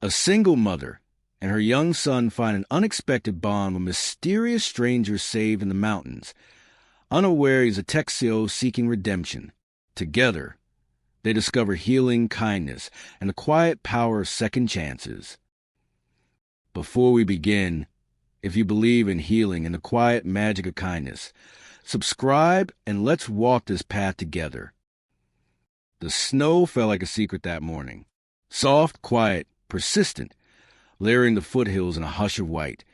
A single mother and her young son find an unexpected bond with mysterious strangers saved in the mountains. Unaware he's a Texio seeking redemption. Together, they discover healing, kindness, and the quiet power of second chances. Before we begin, if you believe in healing and the quiet magic of kindness, subscribe and let's walk this path together. The snow fell like a secret that morning. Soft, quiet, persistent, layering the foothills in a hush of white,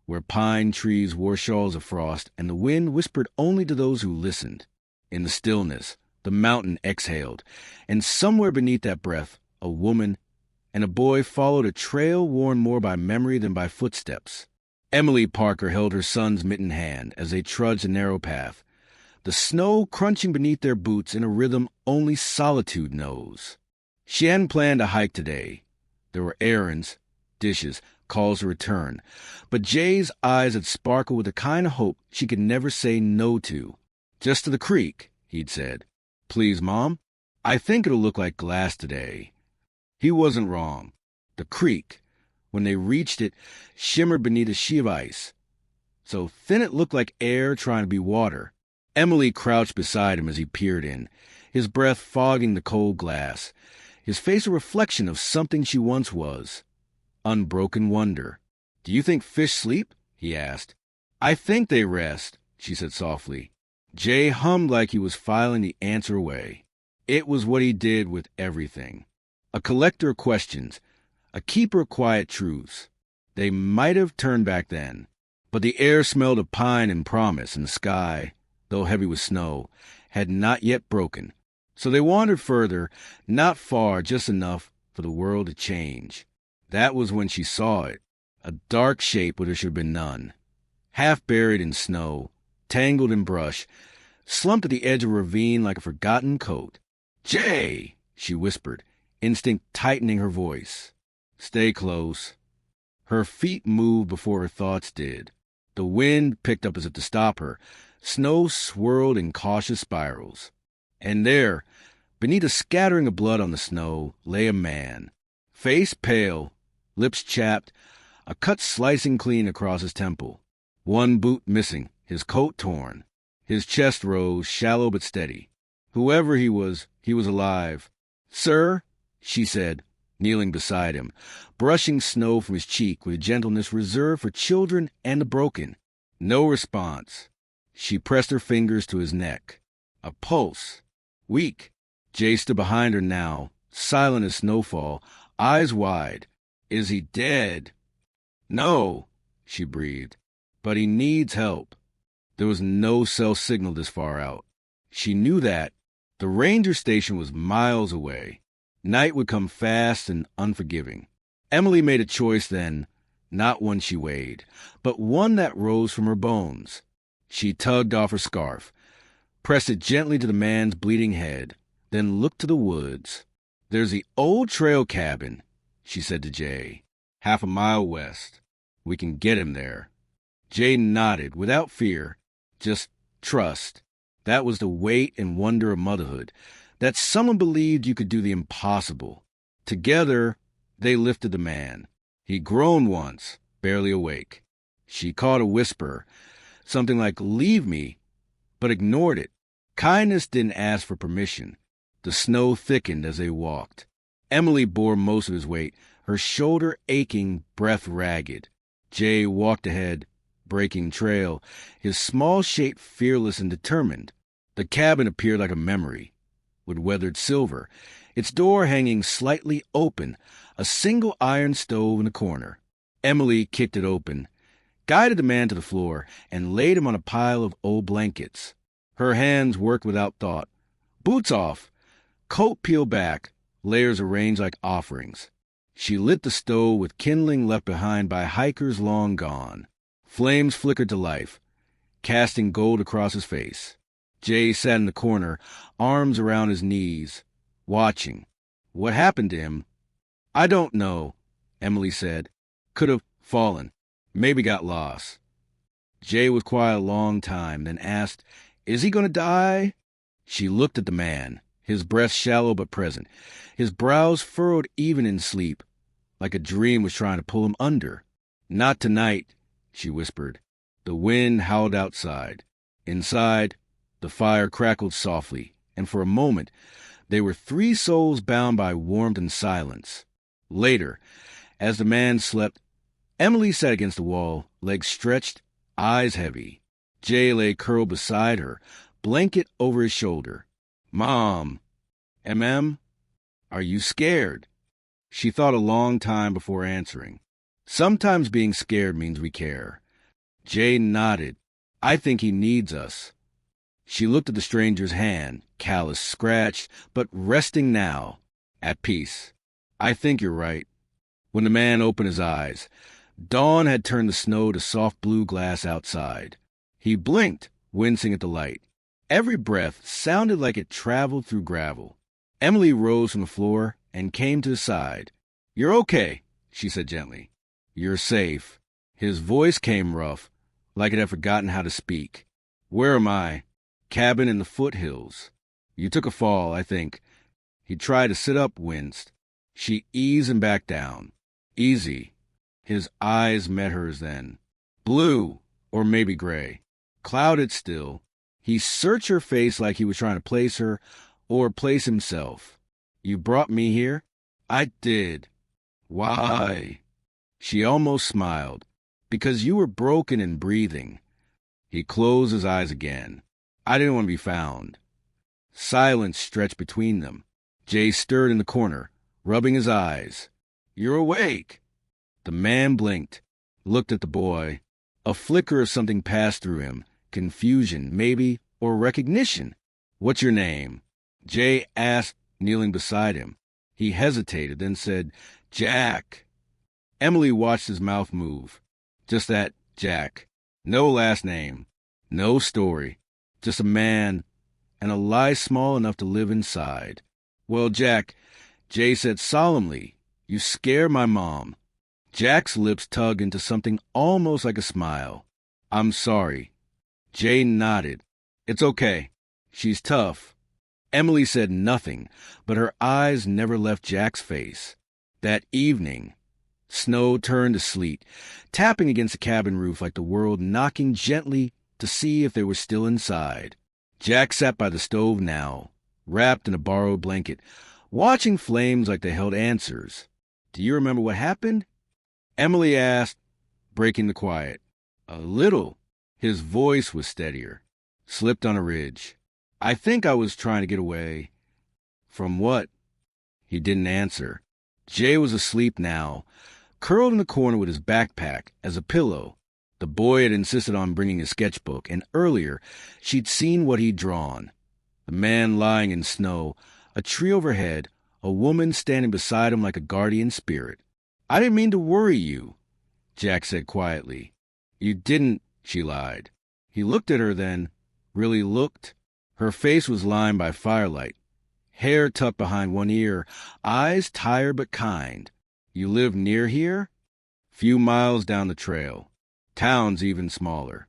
where pine trees wore shawls of frost and the wind whispered only to those who listened. In the stillness, the mountain exhaled, and somewhere beneath that breath, a woman and a boy followed a trail worn more by memory than by footsteps. Emily Parker held her son's mittened hand as they trudged a narrow path, the snow crunching beneath their boots in a rhythm only solitude knows. She hadn't planned a hike today. There were errands, dishes, calls to return, but Jay's eyes had sparkled with the kind of hope she could never say no to. "Just to the creek," he'd said. "Please, Mom, I think it'll look like glass today." He wasn't wrong. The creek, when they reached it, shimmered beneath a sheet of ice, so thin it looked like air trying to be water. Emily crouched beside him as he peered in, his breath fogging the cold glass, his face a reflection of something she once was. Unbroken wonder. "Do you think fish sleep?" he asked. "I think they rest," she said softly. Jay hummed like he was filing the answer away. It was what he did with everything. A collector of questions, a keeper of quiet truths. They might have turned back then, but the air smelled of pine and promise, and the sky, though heavy with snow, had not yet broken. So they wandered further, not far, just enough for the world to change. That was when she saw it, a dark shape where there should have been none. Half buried in snow, tangled in brush, slumped at the edge of a ravine like a forgotten coat. "Jay!" she whispered, instinct tightening her voice. "Stay close." Her feet moved before her thoughts did. The wind picked up as if to stop her. Snow swirled in cautious spirals. And there, beneath a scattering of blood on the snow, lay a man. Face pale, lips chapped, a cut slicing clean across his temple. One boot missing, his coat torn. His chest rose, shallow but steady. Whoever he was alive. "Sir," she said, kneeling beside him, brushing snow from his cheek with a gentleness reserved for children and the broken. No response. She pressed her fingers to his neck. A pulse. Weak. Jay stood behind her now, silent as snowfall, eyes wide. "Is he dead?" "No," she breathed. "But he needs help." There was no cell signal this far out. She knew that. The ranger station was miles away. Night would come fast and unforgiving. Emily made a choice then, not one she weighed, but one that rose from her bones. She tugged off her scarf, pressed it gently to the man's bleeding head, then looked to the woods. "There's the old trail cabin," she said to Jay, "half a mile west. We can get him there." Jay nodded without fear, just trust. That was the weight and wonder of motherhood, that someone believed you could do the impossible. Together, they lifted the man. He'd groaned once, barely awake. She caught a whisper, something like, "Leave me," but ignored it. Kindness didn't ask for permission. The snow thickened as they walked. Emily bore most of his weight, her shoulder aching, breath ragged. Jay walked ahead, breaking trail, his small shape fearless and determined. The cabin appeared like a memory, with weathered silver, its door hanging slightly open, a single iron stove in the corner. Emily kicked it open, guided the man to the floor, and laid him on a pile of old blankets. Her hands worked without thought. Boots off, coat peeled back, layers arranged like offerings. She lit the stove with kindling left behind by hikers long gone. Flames flickered to life, casting gold across his face. Jay sat in the corner, arms around his knees, watching. What happened to him? "I don't know," Emily said. "Could have fallen. Maybe got lost." Jay was quiet a long time, then asked, "Is he going to die?" She looked at the man, his breath shallow but present, his brows furrowed even in sleep. like a dream was trying to pull him under. "Not tonight," she whispered. The wind howled outside. Inside, the fire crackled softly, and for a moment, they were three souls bound by warmth and silence. Later, as the man slept, Emily sat against the wall, legs stretched, eyes heavy. Jay lay curled beside her, blanket over his shoulder. "Mom, are you scared?" She thought a long time before answering. Sometimes being scared means we care. Jay nodded. "I think he needs us." She looked at the stranger's hand, callous, scratched, but resting now, at peace. "I think you're right." When the man opened his eyes, dawn had turned the snow to soft blue glass outside. He blinked, wincing at the light. Every breath sounded like it traveled through gravel. Emily rose from the floor and came to his side. "You're okay," she said gently. "You're safe." His voice came rough, like it had forgotten how to speak. "Where am I?" "Cabin in the Foothills. You took a fall, I think." He tried to sit up, winced. She eased him back down. "Easy." His eyes met hers then. Blue, or maybe gray. Clouded still. He searched her face like he was trying to place her, or place himself. "You brought me here?" "I did." "Why?" She almost smiled. "Because you were broken and breathing." He closed his eyes again. "I didn't want to be found." Silence stretched between them. Jay stirred in the corner, rubbing his eyes. "You're awake." The man blinked, looked at the boy. A flicker of something passed through him. Confusion, maybe, or recognition. "What's your name?" Jay asked, kneeling beside him. He hesitated, then said, "Jack." Emily watched his mouth move. Just that, Jack. No last name. No story. Just a man, and a lie small enough to live inside. "Well, Jack," Jay said solemnly, "you scare my mom." Jack's lips tugged into something almost like a smile. "I'm sorry." Jay nodded. "It's okay. She's tough." Emily said nothing, but her eyes never left Jack's face. That evening, snow turned to sleet, tapping against the cabin roof like the world knocking gently to see if they were still inside. Jack sat by the stove now, wrapped in a borrowed blanket, watching flames like they held answers. "Do you remember what happened?" Emily asked, breaking the quiet. "A little." His voice was steadier. "Slipped on a ridge. I think I was trying to get away." "From what?" He didn't answer. Jay was asleep now, curled in the corner with his backpack as a pillow. The boy had insisted on bringing his sketchbook, and earlier she'd seen what he'd drawn. The man lying in snow, a tree overhead, a woman standing beside him like a guardian spirit. "I didn't mean to worry you," Jack said quietly. "You didn't," she lied. He looked at her then, really looked. Her face was lined by firelight, hair tucked behind one ear, eyes tired but kind. "You live near here?" "Few miles down the trail. Town's even smaller."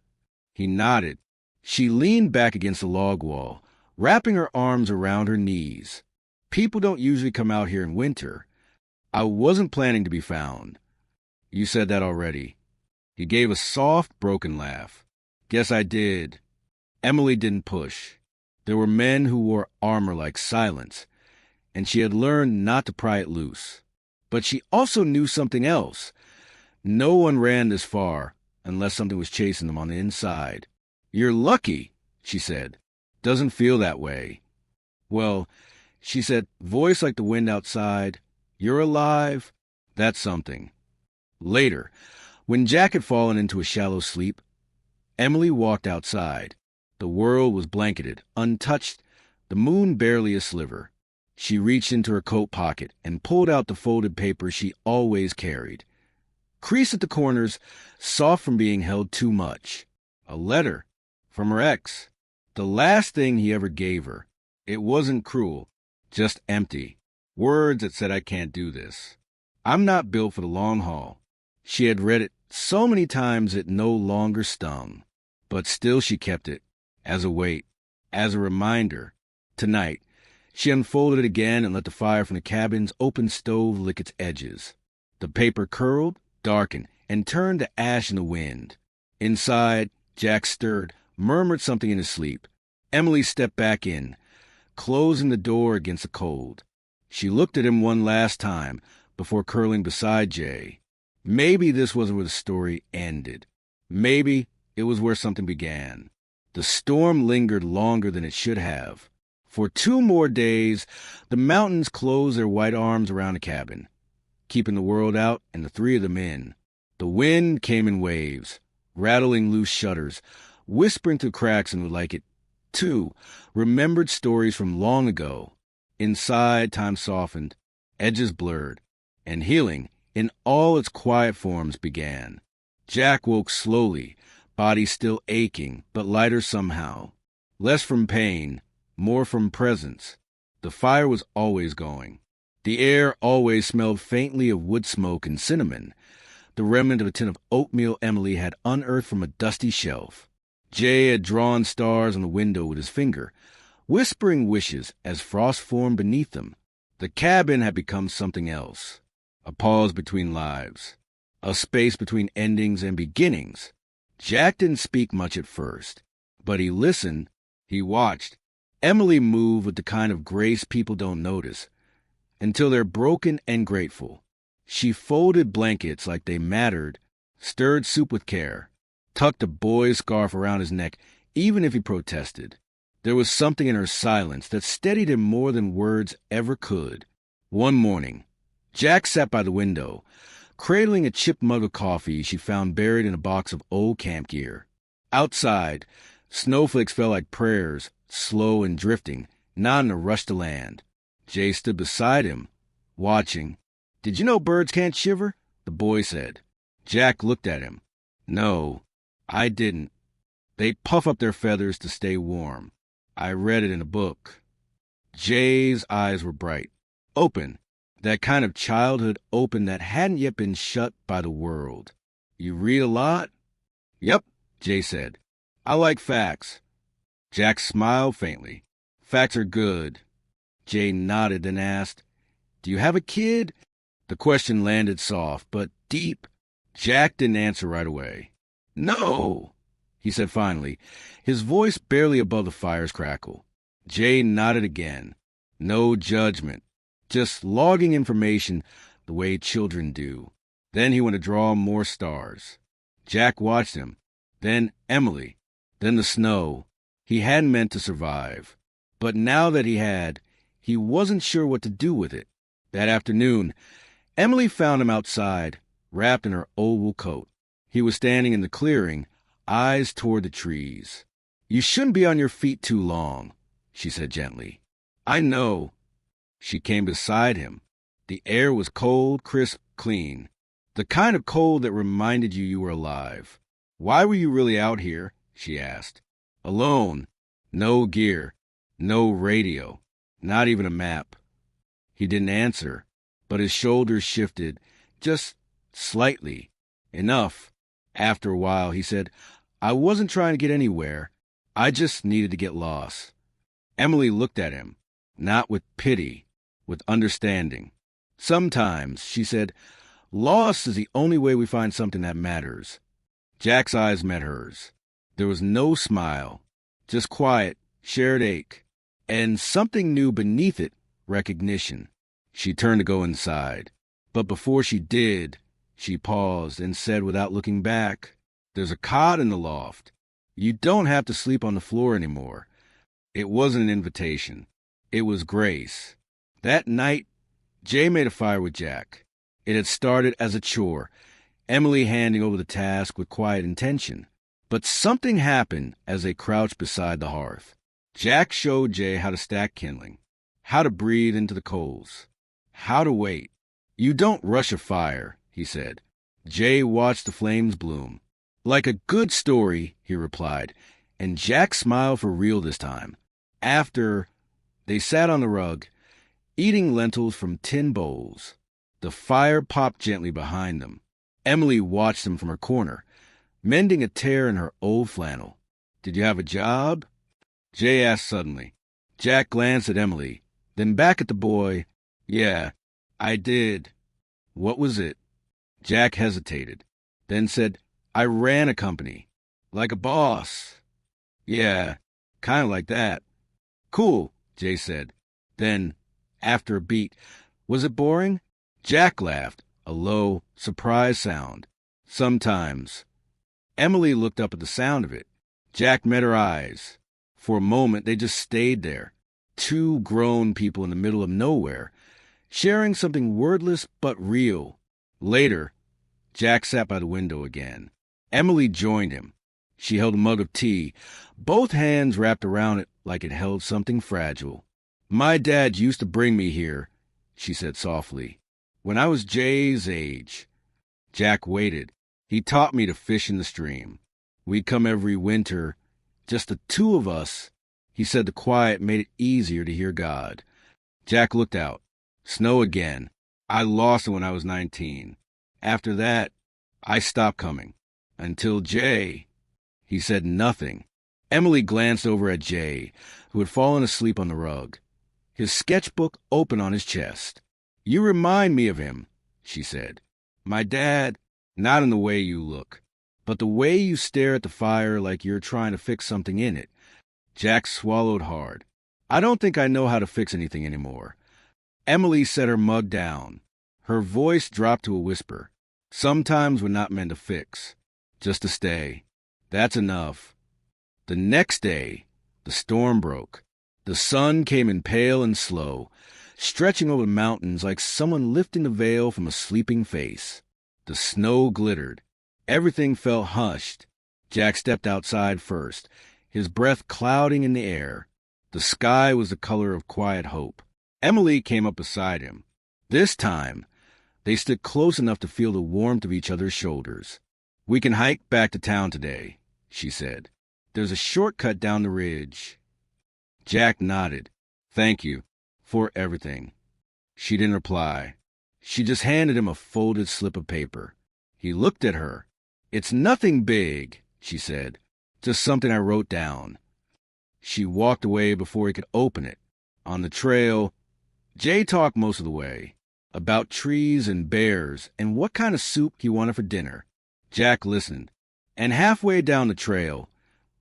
He nodded. She leaned back against the log wall, wrapping her arms around her knees. "People don't usually come out here in winter. I wasn't planning to be found." "You said that already." He gave a soft, broken laugh. "Guess I did." Emily didn't push. There were men who wore armor like silence, and she had learned not to pry it loose. But she also knew something else. No one ran this far unless something was chasing them on the inside. "You're lucky," she said. "Doesn't feel that way." "Well," she said, voice like the wind outside, "you're alive. That's something." Later, when Jack had fallen into a shallow sleep, Emily walked outside. The world was blanketed, untouched, the moon barely a sliver. She reached into her coat pocket and pulled out the folded paper she always carried. Creased at the corners, soft from being held too much. A letter from her ex. The last thing he ever gave her. It wasn't cruel, just empty. Words that said, "I can't do this. I'm not built for the long haul." She had read it so many times it no longer stung. But still she kept it, as a weight, as a reminder. Tonight, she unfolded it again and let the fire from the cabin's open stove lick its edges. The paper curled, darkened, and turned to ash in the wind. Inside, Jack stirred, murmured something in his sleep. Emily stepped back in, closing the door against the cold. She looked at him one last time before curling beside Jay. Maybe this wasn't where the story ended. Maybe it was where something began. The storm lingered longer than it should have. For 2 more days, the mountains closed their white arms around the cabin, keeping the world out and the 3 of them in. The wind came in waves, rattling loose shutters, whispering through cracks and would like it, too, remembered stories from long ago. Inside, time softened, edges blurred, and healing, in all its quiet forms, began. Jack woke slowly, body still aching, but lighter somehow. Less from pain, more from presence. The fire was always going. The air always smelled faintly of wood smoke and cinnamon, the remnant of a tin of oatmeal Emily had unearthed from a dusty shelf. Jay had drawn stars on the window with his finger, whispering wishes as frost formed beneath them. The cabin had become something else. A pause between lives. A space between endings and beginnings. Jack didn't speak much at first, but he listened, he watched. Emily moved with the kind of grace people don't notice, until they're broken and grateful. She folded blankets like they mattered, stirred soup with care, tucked a boy's scarf around his neck, even if he protested. There was something in her silence that steadied him more than words ever could. One morning, Jack sat by the window, cradling a chipped mug of coffee she found buried in a box of old camp gear. Outside, snowflakes fell like prayers, slow and drifting, not in a rush to land. Jay stood beside him, watching. "Did you know birds can't shiver?" the boy said. Jack looked at him. "No, I didn't. They puff up their feathers to stay warm. I read it in a book." Jay's eyes were bright, open, that kind of childhood open that hadn't yet been shut by the world. "You read a lot?" "Yep," Jay said. "I like facts." Jack smiled faintly. "Facts are good." Jay nodded, then asked, "Do you have a kid?" The question landed soft, but deep. Jack didn't answer right away. "No," he said finally, his voice barely above the fire's crackle. Jay nodded again. No judgment, just logging information the way children do. Then he went to draw more stars. Jack watched him, then Emily, then the snow. He hadn't meant to survive. But now that he had, he wasn't sure what to do with it. That afternoon, Emily found him outside, wrapped in her old coat. He was standing in the clearing, eyes toward the trees. "You shouldn't be on your feet too long," she said gently. "I know." She came beside him. The air was cold, crisp, clean. The kind of cold that reminded you were alive. "Why were you really out here?" she asked. "Alone. No gear. No radio. Not even a map." He didn't answer, but his shoulders shifted, just slightly. Enough. After a while, he said, "I wasn't trying to get anywhere. I just needed to get lost." Emily looked at him, not with pity, with understanding. "Sometimes," she said, "lost is the only way we find something that matters." Jack's eyes met hers. There was no smile, just quiet, shared ache, and something new beneath it, recognition. She turned to go inside, but before she did, she paused and said without looking back, "There's a cot in the loft. You don't have to sleep on the floor anymore." It wasn't an invitation. It was grace. That night, Jay made a fire with Jack. It had started as a chore, Emily handing over the task with quiet intention. But something happened as they crouched beside the hearth. Jack showed Jay how to stack kindling, how to breathe into the coals, how to wait. "You don't rush a fire," he said. Jay watched the flames bloom. "Like a good story," he replied, and Jack smiled for real this time. After, they sat on the rug, eating lentils from tin bowls. The fire popped gently behind them. Emily watched them from her corner, mending a tear in her old flannel. "Did you have a job?" Jay asked suddenly. Jack glanced at Emily, then back at the boy. "Yeah, I did." "What was it?" Jack hesitated, then said, I ran a company. Like a boss. Yeah, kind of like that. Cool, Jay said. Then, after a beat, was it boring? Jack laughed, a low, surprised sound. Sometimes. Emily looked up at the sound of it. Jack met her eyes. For a moment, they just stayed there. Two grown people in the middle of nowhere, sharing something wordless but real. Later, Jack sat by the window again. Emily joined him. She held a mug of tea, both hands wrapped around it like it held something fragile. My dad used to bring me here, she said softly, when I was Jay's age. Jack waited. He taught me to fish in the stream. We'd come every winter, just the two of us. He said the quiet made it easier to hear God. Jack looked out. Snow again. I lost it when I was 19. After that, I stopped coming. Until Jay. He said nothing. Emily glanced over at Jay, who had fallen asleep on the rug, his sketchbook open on his chest. You remind me of him, she said. My dad, not in the way you look, but the way you stare at the fire like you're trying to fix something in it. Jack swallowed hard. I don't think I know how to fix anything anymore. Emily set her mug down. Her voice dropped to a whisper. Sometimes we're not meant to fix, just to stay. That's enough. The next day, the storm broke. The sun came in pale and slow, stretching over the mountains like someone lifting the veil from a sleeping face. The snow glittered. Everything felt hushed. Jack stepped outside first, his breath clouding in the air. The sky was the color of quiet hope. Emily came up beside him. This time, they stood close enough to feel the warmth of each other's shoulders. We can hike back to town today, she said. There's a shortcut down the ridge. Jack nodded. Thank you for everything. She didn't reply. She just handed him a folded slip of paper. He looked at her. It's nothing big, she said. Just something I wrote down. She walked away before he could open it. On the trail, Jay talked most of the way about trees and bears and what kind of soup he wanted for dinner. Jack listened. And halfway down the trail,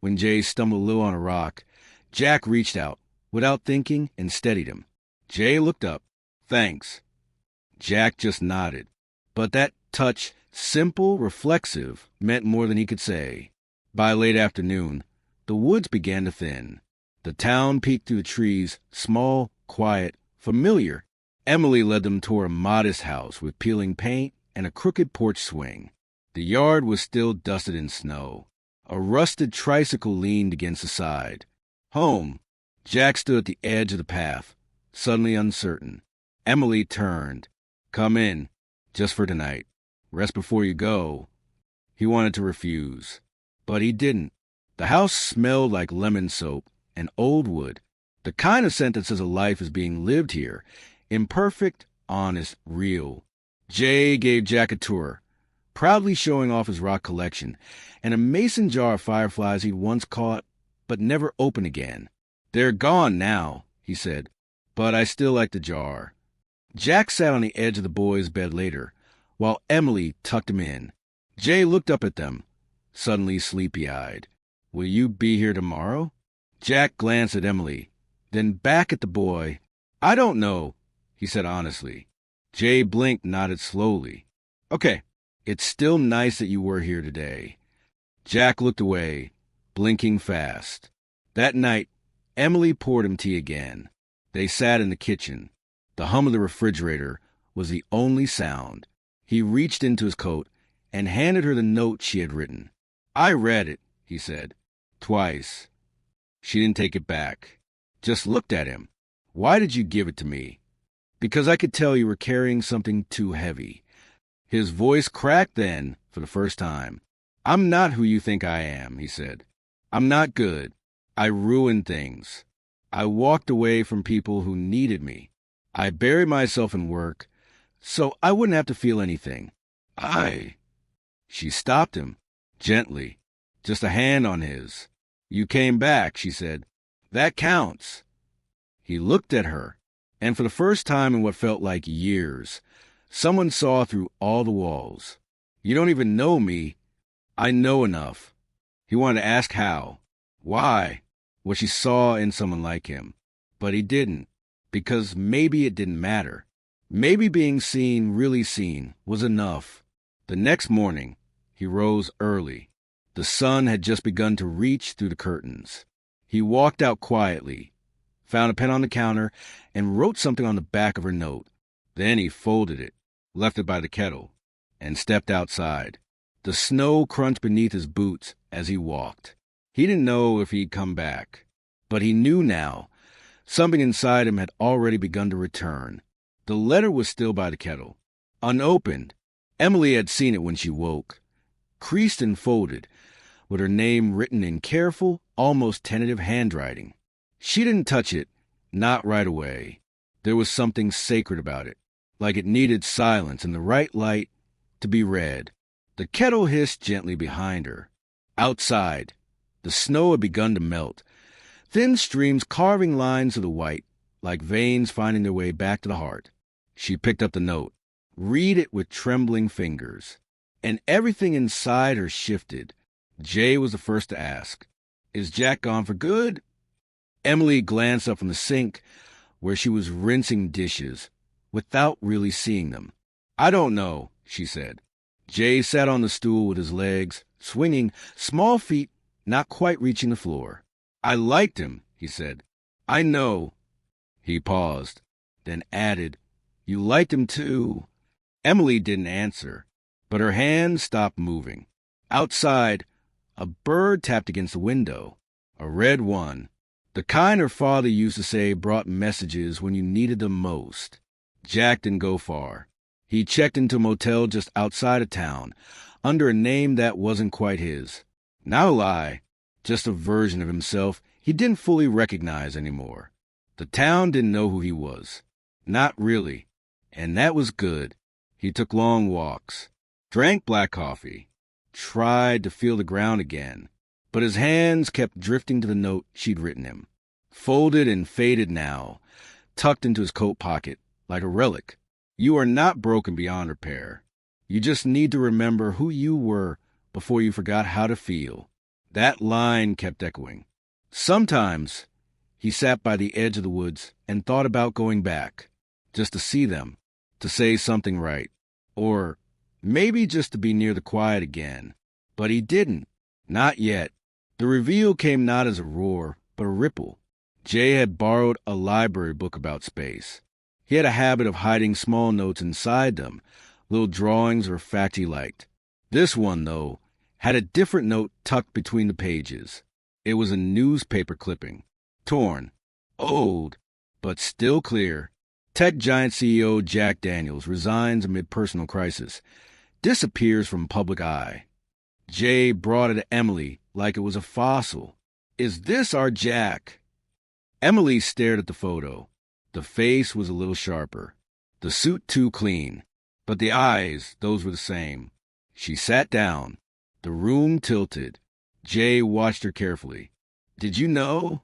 when Jay stumbled a little on a rock, Jack reached out, without thinking, and steadied him. Jay looked up. Thanks. Jack just nodded. But that touch, simple, reflexive, meant more than he could say. By late afternoon, the woods began to thin. The town peeked through the trees, small, quiet, familiar. Emily led them toward a modest house with peeling paint and a crooked porch swing. The yard was still dusted in snow. A rusted tricycle leaned against the side. Home. Jack stood at the edge of the path, suddenly uncertain. Emily turned. Come in, just for tonight. Rest before you go. He wanted to refuse, but he didn't. The house smelled like lemon soap and old wood, the kind of scent that says a life is being lived here, imperfect, honest, real. Jay gave Jack a tour, proudly showing off his rock collection and a mason jar of fireflies he'd once caught but never opened again. They're gone now, he said, but I still like the jar. Jack sat on the edge of the boys' bed later, while Emily tucked him in. Jay looked up at them, suddenly sleepy-eyed. Will you be here tomorrow? Jack glanced at Emily, then back at the boy. I don't know, he said honestly. Jay blinked, nodded slowly. Okay, it's still nice that you were here today. Jack looked away, blinking fast. That night, Emily poured him tea again. They sat in the kitchen. The hum of the refrigerator was the only sound. He reached into his coat and handed her the note she had written. I read it, he said, twice. She didn't take it back, just looked at him. Why did you give it to me? Because I could tell you were carrying something too heavy. His voice cracked then for the first time. I'm not who you think I am, he said. I'm not good. I ruined things. I walked away from people who needed me. I buried myself in work so I wouldn't have to feel anything. She stopped him, gently, just a hand on his. You came back, she said. That counts. He looked at her, and for the first time in what felt like years, Someone saw through all the walls. You don't even know me. I know enough. He wanted to ask how, why, what she saw in someone like him. But he didn't, because maybe it didn't matter. Maybe being seen, really seen, was enough. The next morning, he rose early. The sun had just begun to reach through the curtains. He walked out quietly, found a pen on the counter, and wrote something on the back of her note. Then he folded it, left it by the kettle, and stepped outside. The snow crunched beneath his boots as he walked. He didn't know if he'd come back, but he knew now. Something inside him had already begun to return. The letter was still by the kettle, unopened. Emily had seen it when she woke, creased and folded, with her name written in careful, almost tentative handwriting. She didn't touch it, not right away. There was something sacred about it, like it needed silence and the right light to be read. The kettle hissed gently behind her. Outside, the snow had begun to melt, thin streams carving lines of the white, like veins finding their way back to the heart. She picked up the note, read it with trembling fingers, and everything inside her shifted. Jay was the first to ask, "Is Jack gone for good?" Emily glanced up from the sink, where she was rinsing dishes, without really seeing them. "I don't know," she said. Jay sat on the stool with his legs swinging, small feet not quite reaching the floor. "I liked him," he said. "I know." He paused, then added, "You liked him too." Emily didn't answer, but her hand stopped moving. Outside, a bird tapped against the window, a red one, the kind her father used to say brought messages when you needed them most. Jack didn't go far. He checked into a motel just outside of town, under a name that wasn't quite his. Not a lie, just a version of himself he didn't fully recognize anymore. The town didn't know who he was. Not really. And that was good. He took long walks, drank black coffee, tried to feel the ground again, but his hands kept drifting to the note she'd written him. Folded and faded now, tucked into his coat pocket, like a relic. You are not broken beyond repair. You just need to remember who you were before you forgot how to feel. That line kept echoing. Sometimes he sat by the edge of the woods and thought about going back, just to see them, to say something right, or maybe just to be near the quiet again. But he didn't. Not yet. The reveal came not as a roar, but a ripple. Jay had borrowed a library book about space. He had a habit of hiding small notes inside them, little drawings or facts he liked. This one, though, had a different note tucked between the pages. It was a newspaper clipping, torn, old, but still clear. Tech giant CEO Jack Daniels resigns amid personal crisis, disappears from public eye. Jay brought it to Emily like it was a fossil. "Is this our Jack?" Emily stared at the photo. The face was a little sharper, the suit too clean, but the eyes, those were the same. She sat down. The room tilted. Jay watched her carefully. "Did you know?"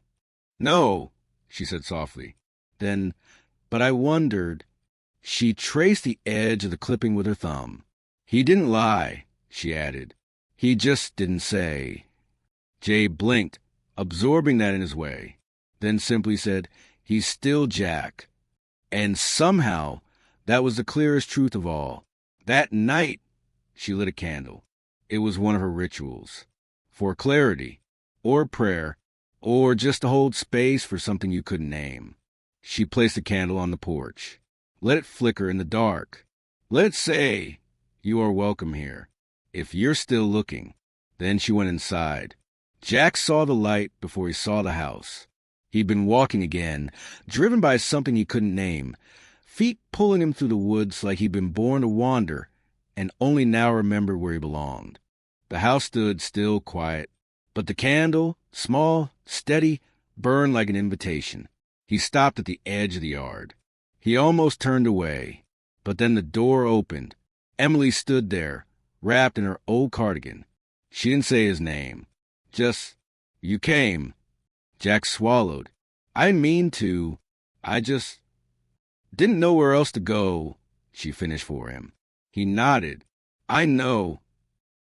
"No," she said softly. Then, "But I wondered." She traced the edge of the clipping with her thumb. "He didn't lie," she added. "He just didn't say." Jay blinked, absorbing that in his way, then simply said, "He's still Jack." And somehow, that was the clearest truth of all. That night, she lit a candle. It was one of her rituals. For clarity, or prayer, or just to hold space for something you couldn't name. She placed the candle on the porch. Let it flicker in the dark. Let it say, "You are welcome here, if you're still looking." Then she went inside. Jack saw the light before he saw the house. He'd been walking again, driven by something he couldn't name, feet pulling him through the woods like he'd been born to wander and only now remembered where he belonged. The house stood still, quiet, but the candle, small, steady, burned like an invitation. He stopped at the edge of the yard. He almost turned away, but then the door opened. Emily stood there, wrapped in her old cardigan. She didn't say his name. Just, "You came." Jack swallowed. "I didn't mean to. I just didn't know where else to go." she finished for him. He nodded. I know.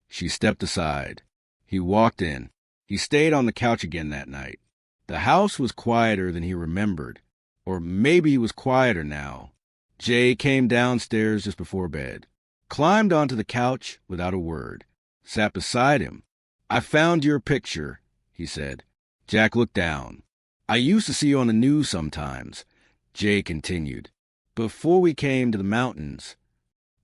She stepped aside. He walked in. He stayed on the couch again that night. The house was quieter than he remembered. Or maybe he was quieter now. Jay came downstairs just before bed, climbed onto the couch without a word, sat beside him. I found your picture, he said. Jack looked down. I used to see you on the news sometimes, Jay continued, before we came to the mountains.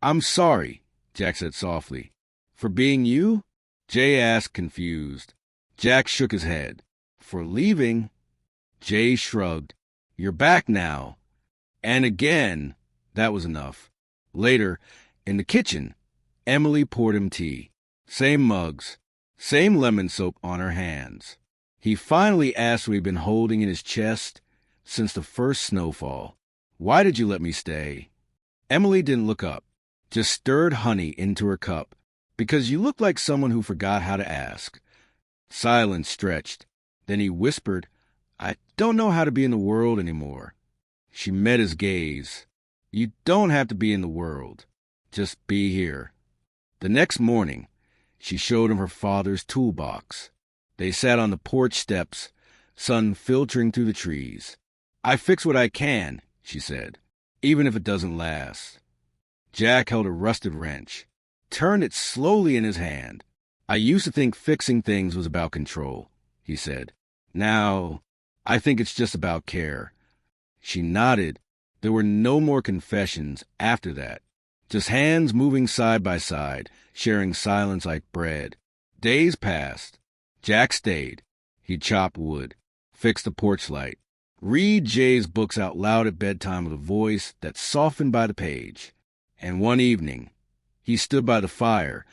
I'm sorry, Jack said softly. For being you? Jay asked, confused. Jack shook his head. For leaving? Jay shrugged. You're back now. And again, that was enough. Later, in the kitchen, Emily poured him tea. Same mugs, same lemon soap on her hands. He finally asked what he'd been holding in his chest since the first snowfall. Why did you let me stay? Emily didn't look up, just stirred honey into her cup. Because you look like someone who forgot how to ask. Silence stretched. Then he whispered, I don't know how to be in the world anymore. She met his gaze. You don't have to be in the world. Just be here. The next morning, she showed him her father's toolbox. They sat on the porch steps, sun filtering through the trees. I fix what I can, she said, even if it doesn't last. Jack held a rusted wrench, turned it slowly in his hand. I used to think fixing things was about control, he said. Now, I think it's just about care. She nodded. There were no more confessions after that. Just hands moving side by side, sharing silence like bread. Days passed. Jack stayed. He'd chop wood, fix the porch light, read Jay's books out loud at bedtime with a voice that softened by the page. And one evening, he stood by the fire,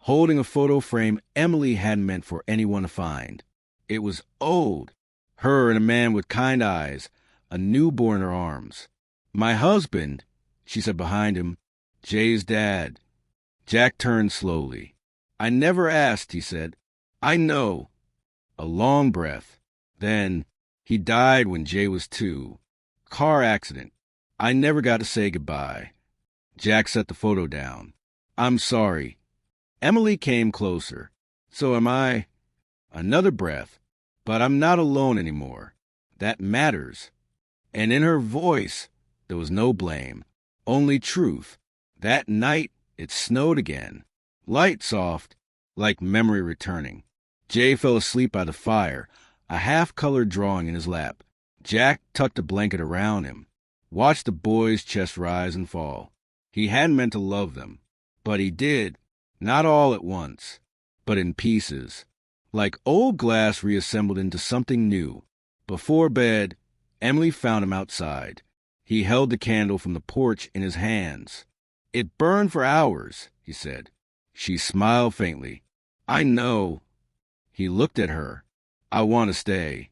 holding a photo frame Emily hadn't meant for anyone to find. It was old. Her and a man with kind eyes, a newborn in her arms. My husband, she said behind him, Jay's dad. Jack turned slowly. I never asked, he said. I know. A long breath. Then, he died when Jay was 2. Car accident. I never got to say goodbye. Jack set the photo down. I'm sorry. Emily came closer. So am I. Another breath. But I'm not alone anymore. That matters. And in her voice, there was no blame, only truth. That night, it snowed again. Light soft, like memory returning. Jay fell asleep by the fire, a half-colored drawing in his lap. Jack tucked a blanket around him, watched the boy's chest rise and fall. He hadn't meant to love them, but he did, not all at once, but in pieces, like old glass reassembled into something new. Before bed, Emily found him outside. He held the candle from the porch in his hands. It burned for hours, he said. She smiled faintly. I know. He looked at her. I want to stay.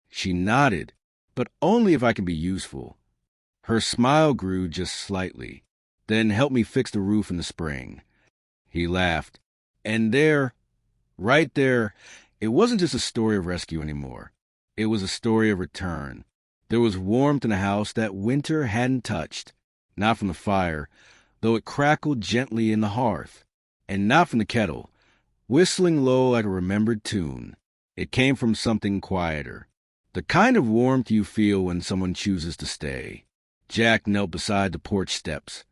She nodded, but only if I can be useful. Her smile grew just slightly. Then help me fix the roof in the spring. He laughed. And there, right there, it wasn't just a story of rescue anymore. It was a story of return. There was warmth in a house that winter hadn't touched. Not from the fire, though it crackled gently in the hearth. And not from the kettle, whistling low like a remembered tune. It came from something quieter. The kind of warmth you feel when someone chooses to stay. Jack knelt beside the porch steps,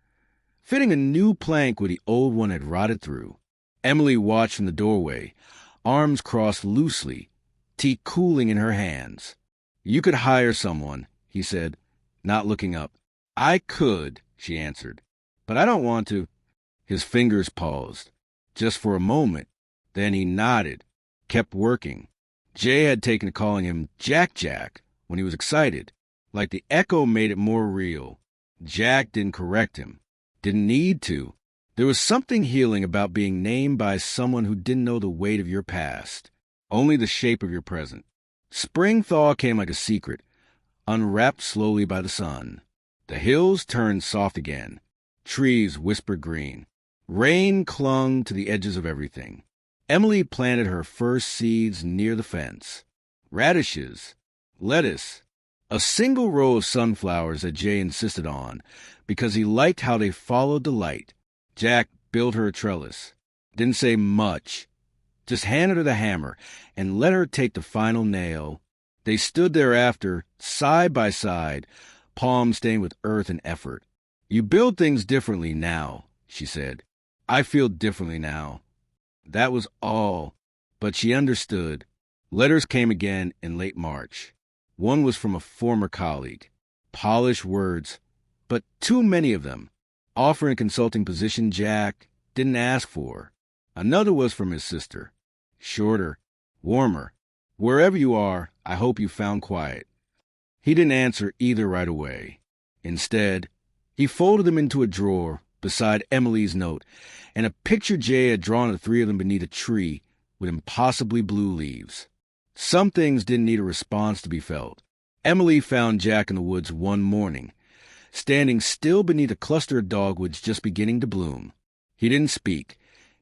fitting a new plank where the old one had rotted through. Emily watched from the doorway, arms crossed loosely, tea cooling in her hands. You could hire someone, he said, not looking up. I could, she answered, but I don't want to. His fingers paused, just for a moment. Then he nodded, kept working. Jay had taken to calling him Jack Jack when he was excited, like the echo made it more real. Jack didn't correct him, didn't need to. There was something healing about being named by someone who didn't know the weight of your past, only the shape of your present. Spring thaw came like a secret, unwrapped slowly by the sun. The hills turned soft again. Trees whispered green. Rain clung to the edges of everything. Emily planted her first seeds near the fence. Radishes, lettuce, A single row of sunflowers that Jay insisted on, because he liked how they followed the light. Jack built her a trellis. Didn't say much. Just handed her the hammer and let her take the final nail. They stood thereafter, side by side, palms stained with earth and effort. "You build things differently now," she said. "I feel differently now." That was all, but she understood. Letters came again in late March. One was from a former colleague. Polished words, but too many of them. Offering a consulting position Jack didn't ask for. Another was from his sister. Shorter, warmer. "Wherever you are, I hope you found quiet." He didn't answer either right away. Instead, he folded them into a drawer beside Emily's note, and a picture Jay had drawn of the three of them beneath a tree with impossibly blue leaves. Some things didn't need a response to be felt. Emily found Jack in the woods one morning, standing still beneath a cluster of dogwoods just beginning to bloom. He didn't speak,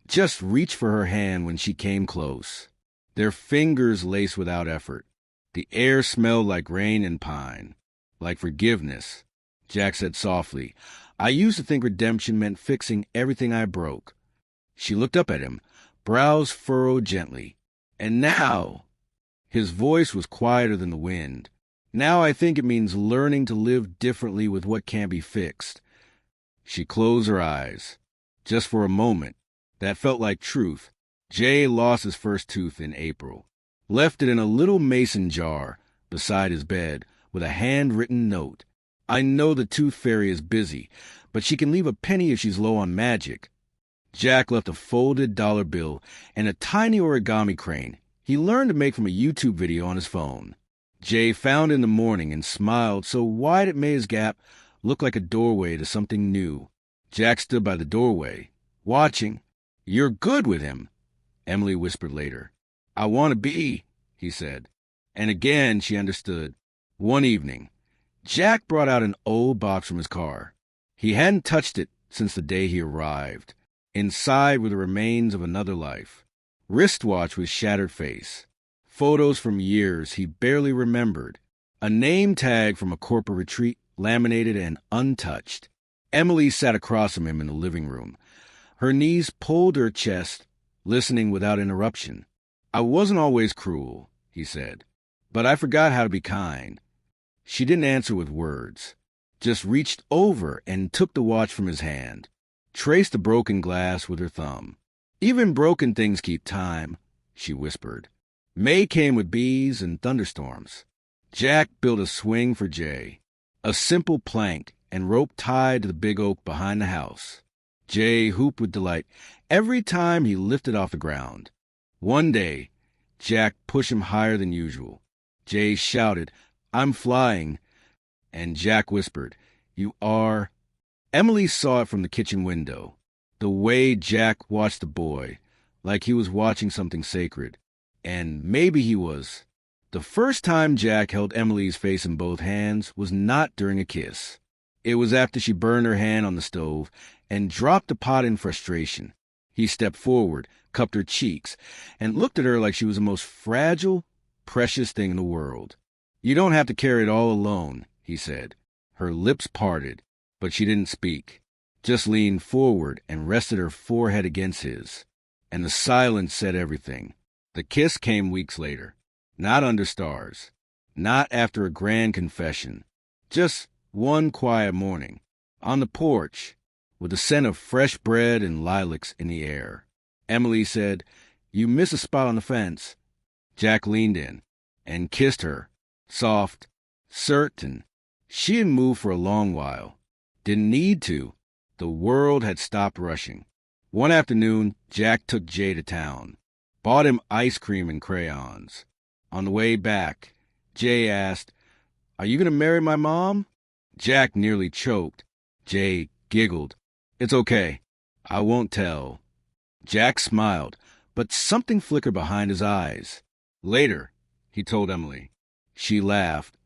just reached for her hand when she came close. Their fingers laced without effort. The air smelled like rain and pine, like forgiveness. Jack said softly, "I used to think redemption meant fixing everything I broke." She looked up at him, brows furrowed gently. "And now," his voice was quieter than the wind, "now I think it means learning to live differently with what can't be fixed." She closed her eyes. Just for a moment. That felt like truth. Jay lost his first tooth in April. Left it in a little mason jar beside his bed with a handwritten note. "I know the tooth fairy is busy, but she can leave a penny if she's low on magic." Jack left a folded dollar bill and a tiny origami crane he learned to make from a YouTube video on his phone. Jay found it in the morning and smiled so wide it made his gap look like a doorway to something new. Jack stood by the doorway, watching. "You're good with him," Emily whispered later. "I want to be," he said. And again she understood. One evening, Jack brought out an old box from his car. He hadn't touched it since the day he arrived. Inside were the remains of another life. Wristwatch with shattered face. Photos from years he barely remembered. A name tag from a corporate retreat, laminated and untouched. Emily sat across from him in the living room. Her knees pulled to her chest, listening without interruption. "I wasn't always cruel," he said, "but I forgot how to be kind." She didn't answer with words, just reached over and took the watch from his hand, traced the broken glass with her thumb. "Even broken things keep time," she whispered. May came with bees and thunderstorms. Jack built a swing for Jay, a simple plank and rope tied to the big oak behind the house. Jay whooped with delight every time he lifted off the ground. One day, Jack pushed him higher than usual. Jay shouted, "I'm flying," and Jack whispered, "You are." Emily saw it from the kitchen window, the way Jack watched the boy, like he was watching something sacred. And maybe he was. The first time Jack held Emily's face in both hands was not during a kiss. It was after she burned her hand on the stove and dropped the pot in frustration. He stepped forward, cupped her cheeks, and looked at her like she was the most fragile, precious thing in the world. "You don't have to carry it all alone," he said. Her lips parted, but she didn't speak, just leaned forward and rested her forehead against his. And the silence said everything. The kiss came weeks later, not under stars, not after a grand confession, just one quiet morning, on the porch, with the scent of fresh bread and lilacs in the air. Emily said, "You miss a spot on the fence." Jack leaned in and kissed her, soft, certain. She hadn't moved for a long while. Didn't need to. The world had stopped rushing. One afternoon, Jack took Jay to town, bought him ice cream and crayons. On the way back, Jay asked, "Are you going to marry my mom?" Jack nearly choked. Jay giggled. "It's okay. I won't tell." Jack smiled, but something flickered behind his eyes. "Later," he told Emily. She laughed,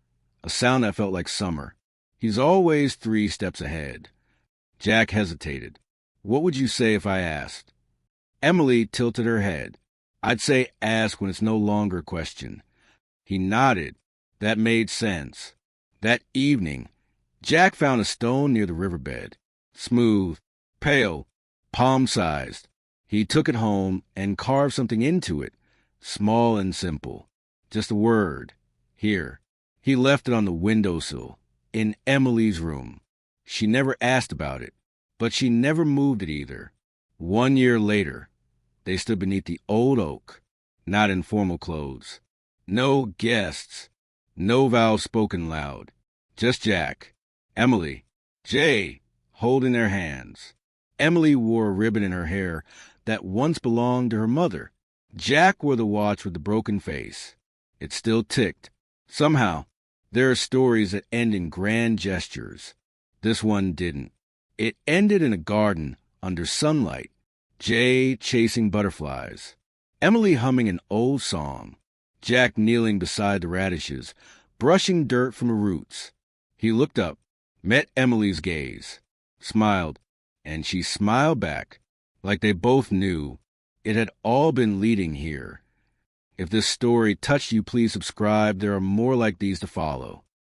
a sound that felt like summer. "He's always 3 steps ahead." Jack hesitated. "What would you say if I asked?" Emily tilted her head. "I'd say ask when it's no longer a question." He nodded. That made sense. That evening, Jack found a stone near the riverbed. Smooth, pale, palm-sized. He took it home and carved something into it, small and simple. Just a word. Here. He left it on the windowsill, in Emily's room. She never asked about it, but she never moved it either. 1 year later, they stood beneath the old oak, not in formal clothes. No guests, no vows spoken loud. Just Jack, Emily, Jay, holding their hands. Emily wore a ribbon in her hair that once belonged to her mother. Jack wore the watch with the broken face. It still ticked. Somehow, there are stories that end in grand gestures. This one didn't. It ended in a garden under sunlight. Jay chasing butterflies. Emily humming an old song. Jack kneeling beside the radishes, brushing dirt from the roots. He looked up, met Emily's gaze, smiled, and she smiled back, like they both knew it had all been leading here. If this story touched you, please subscribe. There are more like these to follow.